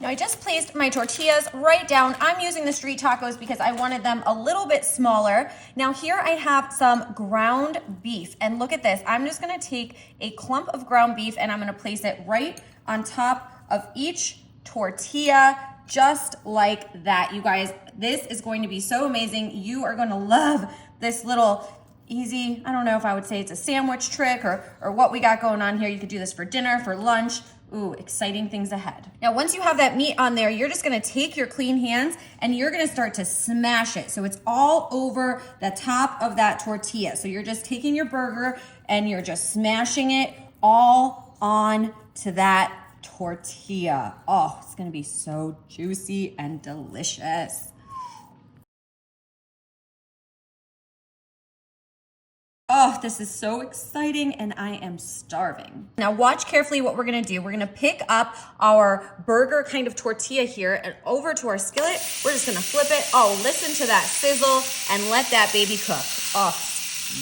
Now I just placed my tortillas right down. I'm using the street tacos because I wanted them a little bit smaller. Now here I have some ground beef, and look at this. I'm just gonna take a clump of ground beef and I'm gonna place it right on top of each tortilla, just like that. You guys, this is going to be so amazing. You are gonna love this little easy, I don't know if I would say it's a sandwich trick or what we got going on here. You could do this for dinner, for lunch. Ooh, exciting things ahead. Now, once you have that meat on there, you're just gonna take your clean hands and you're gonna start to smash it. So it's all over the top of that tortilla. So you're just taking your burger and you're just smashing it all on to that tortilla. Oh, it's gonna be so juicy and delicious. Oh, this is so exciting and I am starving. Now watch carefully what we're gonna do. We're gonna pick up our burger kind of tortilla here and over to our skillet. We're just gonna flip it. Oh, listen to that sizzle and let that baby cook. Oh,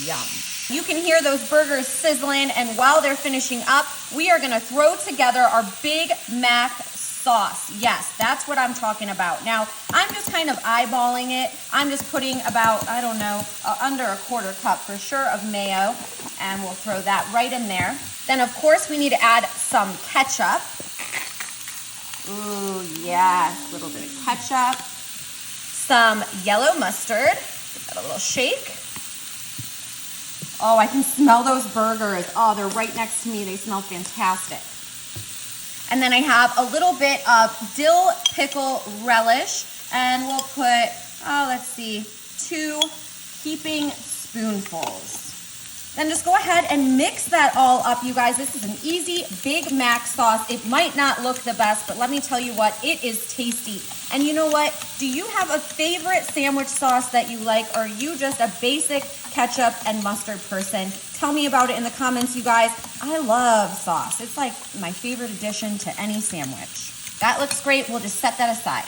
yum. You can hear those burgers sizzling, and while they're finishing up, we are gonna throw together our Big Mac sauce. Yes, that's what I'm talking about. Now, I'm just kind of eyeballing it. I'm just putting about, I don't know, under a quarter cup for sure of mayo, and we'll throw that right in there. Then, of course, we need to add some ketchup. Ooh, yes, a little bit of ketchup. Some yellow mustard. Give that a little shake. Oh, I can smell those burgers. Oh, they're right next to me. They smell fantastic. And then I have a little bit of dill pickle relish, and we'll put, oh, let's see, 2 heaping spoonfuls. Then just go ahead and mix that all up, you guys. This is an easy Big Mac sauce. It might not look the best, but let me tell you what, it is tasty. And you know what? Do you have a favorite sandwich sauce that you like, or are you just a basic ketchup and mustard person? Tell me about it in the comments, you guys. I love sauce. It's like my favorite addition to any sandwich. That looks great. We'll just set that aside.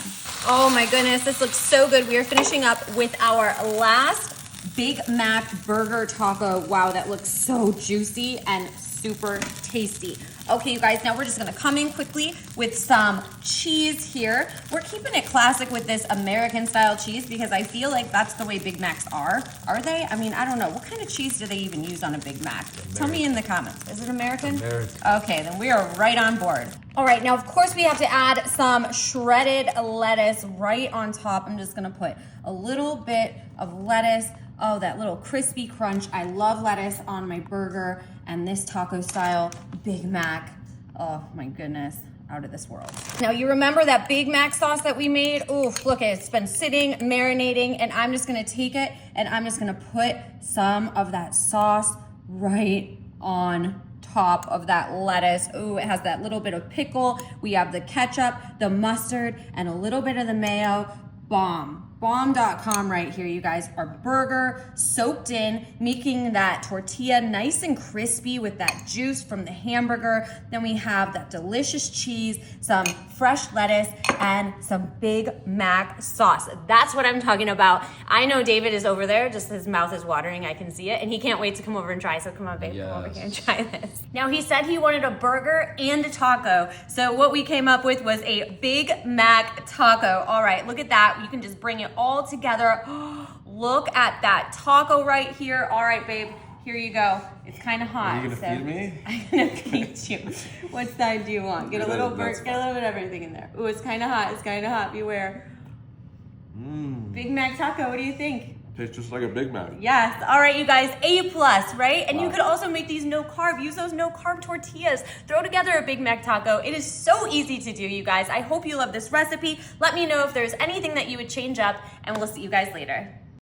Oh my goodness, this looks so good. We are finishing up with our last Big Mac burger taco. Wow, that looks so juicy and super tasty. Okay, you guys, now we're just gonna come in quickly with some cheese here. We're keeping it classic with this American style cheese because I feel like that's the way Big Macs are. Are they? I mean, I don't know. What kind of cheese do they even use on a Big Mac? American. Tell me in the comments. Is it American? American. Okay, then we are right on board. All right, now of course we have to add some shredded lettuce right on top. I'm just gonna put a little bit of lettuce. Oh, that little crispy crunch. I love lettuce on my burger and this taco style Big Mac. Oh my goodness, out of this world. Now you remember that Big Mac sauce that we made? Ooh, look, it's been sitting, marinating, and I'm just gonna take it and I'm just gonna put some of that sauce right on top of that lettuce. Ooh, it has that little bit of pickle. We have the ketchup, the mustard, and a little bit of the mayo. Bomb. Bomb.com right here, you guys. Our burger soaked in, making that tortilla nice and crispy with that juice from the hamburger. Then we have that delicious cheese, some fresh lettuce, and some Big Mac sauce. That's what I'm talking about. I know David is over there, just his mouth is watering, I can see it, and he can't wait to come over and try. So come on, babe, come over here and try this. Now he said he wanted a burger and a taco. So what we came up with was a Big Mac taco. All right, look at that. You can just bring it all together. Look at that taco right here. All right, babe, here you go. It's kind of hot. Are you gonna feed me? I'm gonna feed you. What side do you want? Get a little bit of everything in there. Ooh, it's kind of hot. It's kind of hot. Beware. Big Mac taco. What do you think? Tastes just like a Big Mac. Yes. All right, you guys. A+, right? And wow. You could also make these no carb. Use those no carb tortillas. Throw together a Big Mac taco. It is so easy to do, you guys. I hope you love this recipe. Let me know if there's anything that you would change up, and we'll see you guys later.